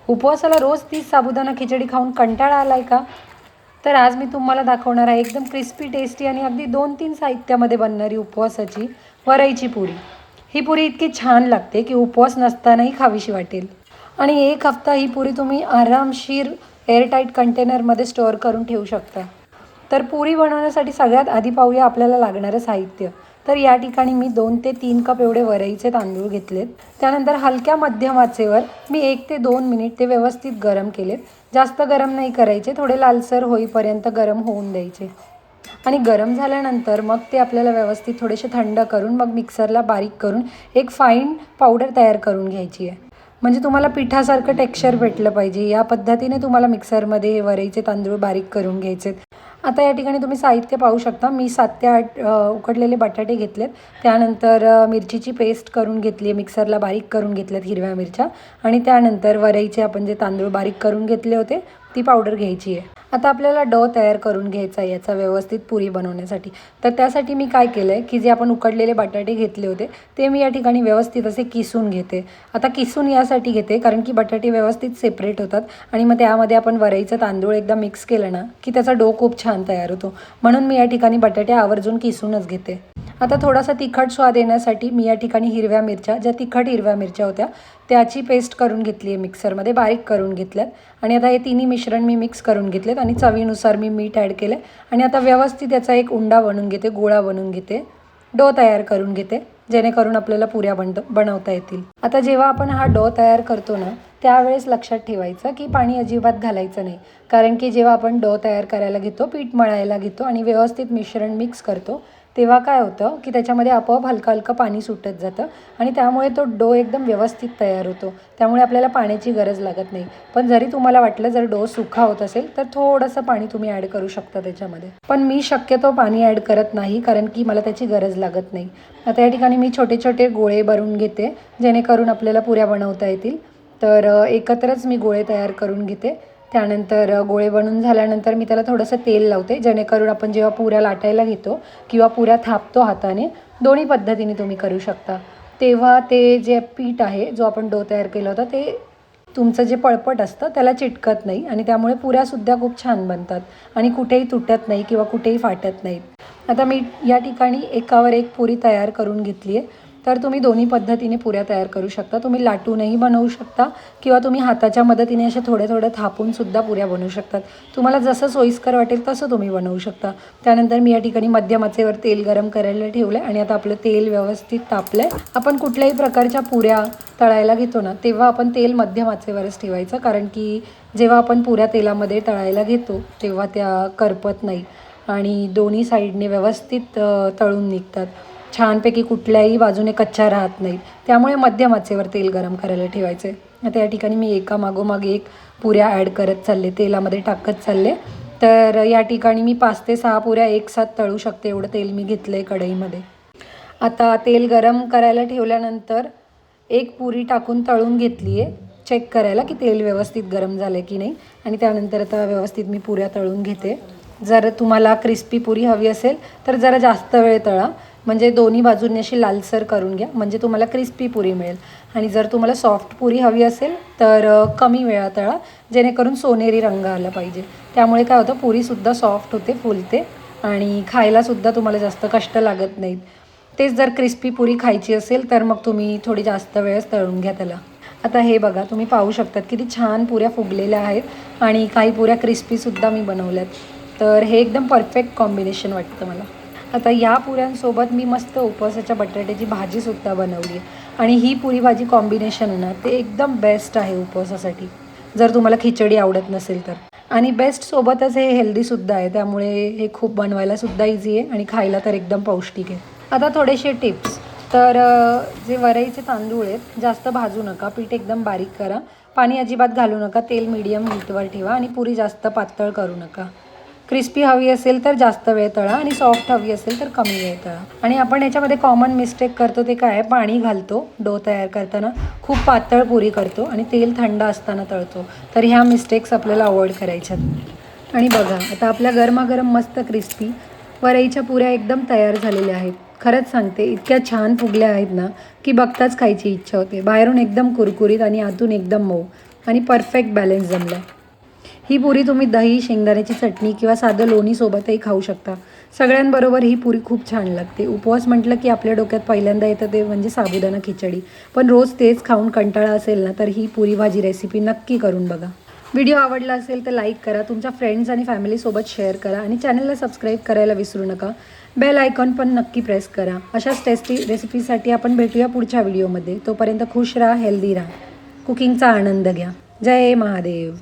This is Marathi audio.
उपवासाला रोज 30 साबुदाणा खिचडी खाऊन कंटाळा आलाय का? तर आज मी तुम्हाला दाखवणार आहे एकदम क्रिस्पी, टेस्टी आणि अगदी 2-3 साहित्यामध्ये बनणारी उपवासाची वरईची पुरी. ही पुरी इतकी छान लागते की उपवास नसतानाही खावीशी वाटेल. आणि 1 हफ्ता ही पुरी तुम्ही आरामशीर एअरटाईट कंटेनरमध्ये स्टोअर करून ठेवू शकता. तर पुरी बनवण्यासाठी सगळ्यात आधी पाहूया आपल्याला लागणारं साहित्य. तर या ठिकाणी मी 2 ते 3 कप एवढे वरईचे तांदूळ घेतलेत. त्यानंतर हलक्या मध्यम आचेवर मी 1 ते 2 मिनिट ते व्यवस्थित गरम केलेत. जास्त गरम नाही करायचे, थोडे लालसर होईपर्यंत गरम होऊन द्यायचे. आणि गरम झाल्यानंतर मग ते आपल्याला व्यवस्थित थोडेसे थंड करून मग मिक्सरला बारीक करून एक फाईन पावडर तयार करून घ्यायची आहे. म्हणजे तुम्हाला पिठासारखं टेक्स्चर भेटलं पाहिजे, या पद्धतीने तुम्हाला मिक्सरमध्ये हे वरईचे तांदूळ बारीक करून घ्यायचे. आता या ठिकाणी तुम्ही साहित्य पाहू शकता. मी 7 ते 8 उकडलेले बटाटे घेतलेत. त्यानंतर मिरचीची पेस्ट करून घेतली आहे, मिक्सरला बारीक करून घेतल्यात हिरव्या मिरच्या. आणि त्यानंतर वरईचे आपण जे तांदूळ बारीक करून घेतले होते ती पावडर घ्यायची आहे. आता आपल्याला डो तयार करून घ्यायचा आहे याचा व्यवस्थित पुरी बनवण्यासाठी. तर त्यासाठी मी काय केलं आहे की जे आपण उकडलेले बटाटे घेतले होते ते मी या ठिकाणी व्यवस्थित असे किसून घेते. आता किसून यासाठी घेते कारण की बटाटे व्यवस्थित सेपरेट होतात आणि मग त्यामध्ये आपण वरईचं तांदूळ एकदा मिक्स केलं ना की त्याचा डो खूप छान तयार होतो. म्हणून मी या ठिकाणी बटाटे आवर्जून किसूनच घेते. आता थोडासा तिखट स्वाद येण्यासाठी मी या ठिकाणी हिरव्या मिरच्या, ज्या तिखट हिरव्या मिरच्या होत्या त्याची पेस्ट करून घेतली आहे, मिक्सरमध्ये बारीक करून घेतल्यात. आणि आता हे तिन्ही मिश्रण मी मिक्स करून घेतलेत आणि चवीनुसार मी मीठ ॲड केलं. आणि आता व्यवस्थित याचा एक उंडा बनवून घेते, गोळा बनवून घेते, डो तयार करून घेते, जेणेकरून आपल्याला पुऱ्या बनवता येतील. आता जेव्हा आपण हा डो तयार करतो ना त्यावेळेस लक्षात ठेवायचं की पाणी अजिबात घालायचं नाही. कारण की जेव्हा आपण डो तयार करायला घेतो, पीठ मळायला घेतो आणि व्यवस्थित मिश्रण मिक्स करतो तेव्हा काय होतं की त्याच्यामध्ये आपोआप हलकं हलकं पाणी सुटत जातं आणि त्यामुळे तो डो एकदम व्यवस्थित तयार होतो. त्यामुळे आपल्याला पाण्याची गरज लागत नाही. पण जरी तुम्हाला वाटलं जर डो सुका होत असेल तर थोडंसं पाणी तुम्ही ॲड करू शकता त्याच्यामध्ये. पण मी शक्यतो पाणी ॲड करत नाही कारण की मला त्याची गरज लागत नाही. आता या ठिकाणी मी छोटे छोटे गोळे भरून घेते जेणेकरून आपल्याला पुऱ्या बनवता येतील. तर एकत्रच मी गोळे तयार करून घेते. त्यानंतर गोळे बनवून झाल्यानंतर मी त्याला थोडंसं तेल लावते जेणेकरून आपण जेव्हा पुऱ्या लाटायला घेतो किंवा पुऱ्या थापतो हाताने, दोन्ही पद्धतीने तुम्ही करू शकता, तेव्हा ते जे पीठ आहे जो आपण डो तयार केला होता ते तुमचं जे पळपट असतं त्याला चिटकत नाही आणि त्यामुळे पुऱ्यासुद्धा खूप छान बनतात आणि कुठेही तुटत नाही किंवा कुठेही फाटत नाहीत. आता मी या ठिकाणी एकावर एक पुरी तयार करून घेतली आहे. तर तुम्ही दोन्ही पद्धतीने पुऱ्या तयार करू शकता. तुम्ही लाटूनही बनवू शकता किंवा तुम्ही हाताच्या मदतीने अशा थोड्या थोड्या थापूनसुद्धा पुऱ्या बनवू शकतात. तुम्हाला जसं सोयीस्कर वाटेल तसं तुम्ही बनवू शकता. त्यानंतर मी या ठिकाणी मध्यम आचेवर तेल गरम करायला ठेवलं आहे आणि आता आपलं तेल व्यवस्थित तापलं आहे. आपण कुठल्याही प्रकारच्या पुऱ्या तळायला घेतो ना तेव्हा आपण तेल मध्यम आचेवरच ठेवायचं, कारण की जेव्हा आपण पुऱ्या तेलामध्ये तळायला घेतो तेव्हा त्या करपत नाही आणि दोन्ही साईडने व्यवस्थित तळून निघतात. छानपैकी कुठल्याही बाजूने कच्च्या राहत नाहीत. त्यामुळे मध्यम आचेवर तेल गरम करायला ठेवायचे. आता या ठिकाणी मी एका मागोमाग एक पुऱ्या ॲड करत चालले, तेलामध्ये टाकत चालले. तर या ठिकाणी मी 5 ते 6 पुऱ्या एकसाथ तळू शकते एवढं तेल मी घेतलं आहे कढईमध्ये. आता तेल गरम करायला ठेवल्यानंतर एक पुरी टाकून तळून घेतली आहे, चेक करायला की तेल व्यवस्थित गरम झालं आहे की नाही. आणि त्यानंतर आता व्यवस्थित मी पुऱ्या तळून घेते. जर तुम्हाला क्रिस्पी पुरी हवी असेल तर जरा जास्त वेळ तळा, म्हणजे दोन्ही बाजूंनी अशी लालसर करून घ्या, म्हणजे तुम्हाला क्रिस्पी पुरी मिळेल. आणि जर तुम्हाला सॉफ्ट पुरी हवी असेल तर कमी वेळा तळा, जेणेकरून सोनेरी रंग आला पाहिजे. त्यामुळे काय होतं, पुरीसुद्धा सॉफ्ट होते, फुलते आणि खायलासुद्धा तुम्हाला जास्त कष्ट लागत नाहीत. तेच जर क्रिस्पी पुरी खायची असेल तर मग तुम्ही थोडी जास्त वेळच तळून घ्या त्याला. आता हे बघा, तुम्ही पाहू शकतात किती छान पुऱ्या फुगलेल्या आहेत आणि काही पुऱ्या क्रिस्पीसुद्धा मी बनवल्यात. तर हे एकदम परफेक्ट कॉम्बिनेशन वाटतं मला. आता या पुऱ्यांसोबत मी मस्त उपवासाच्या बटाट्याची भाजीसुद्धा बनवली आहे आणि ही पुरी भाजी कॉम्बिनेशन आहे ना ते एकदम बेस्ट आहे उपवासासाठी, जर तुम्हाला खिचडी आवडत नसेल तर. आणि बेस्ट सोबतच हे हेल्दीसुद्धा आहे, त्यामुळे हे खूप बनवायलासुद्धा इझी आहे आणि खायला तर एकदम पौष्टिक आहे. आता थोडेसे टिप्स. तर जे वरईचे तांदूळ आहेत जास्त भाजू नका, पीठ एकदम बारीक करा, पाणी अजिबात घालू नका, तेल मीडियम हीटवर ठेवा आणि पुरी जास्त पातळ करू नका. क्रिस्पी हवी असेल तर जास्त वेळ तळा आणि सॉफ्ट हवी असेल तर कमी वेळ तळा. आणि आपण याच्यामध्ये कॉमन मिस्टेक करतो ते काय आहे, पाणी घालतो डो तयार करताना, खूप पातळ पुरी करतो आणि तेल थंड असताना तळतो. तर ह्या मिस्टेक्स आपल्याला अवॉइड करायच्यात. आणि बघा, आता आपल्या गरमागरम मस्त क्रिस्पी वरईच्या पुऱ्या एकदम तयार झालेल्या आहेत. खरंच सांगते, इतक्या छान फुगल्या आहेत ना की बघताच खायची इच्छा होते. बाहेरून एकदम कुरकुरीत आणि आतून एकदम मऊ. आणि परफेक्ट बॅलन्स जमला आहे. ही पुरी तुम्ही दही, शेंगदाण्याची चटणी किंवा साधं लोणीसोबतही खाऊ शकता. सगळ्यांबरोबर ही पुरी खूप छान लागते. उपवास म्हटलं की आपल्या डोक्यात पहिल्यांदा येतं ते म्हणजे साबुदाणा खिचडी. पण रोज तेच खाऊन कंटाळा असेल ना, तर ही पुरी भाजी रेसिपी नक्की करून बघा. व्हिडिओ आवडला असेल तर लाईक करा, तुमच्या फ्रेंड्स आणि फॅमिलीसोबत शेअर करा आणि चॅनलला सबस्क्राईब करायला विसरू नका. बेल आयकॉन पण नक्की प्रेस करा. अशाच टेस्टी रेसिपीसाठी आपण भेटूया पुढच्या व्हिडिओमध्ये. तोपर्यंत खुश राहा, हेल्दी राहा, कुकिंगचा आनंद घ्या. जय महादेव.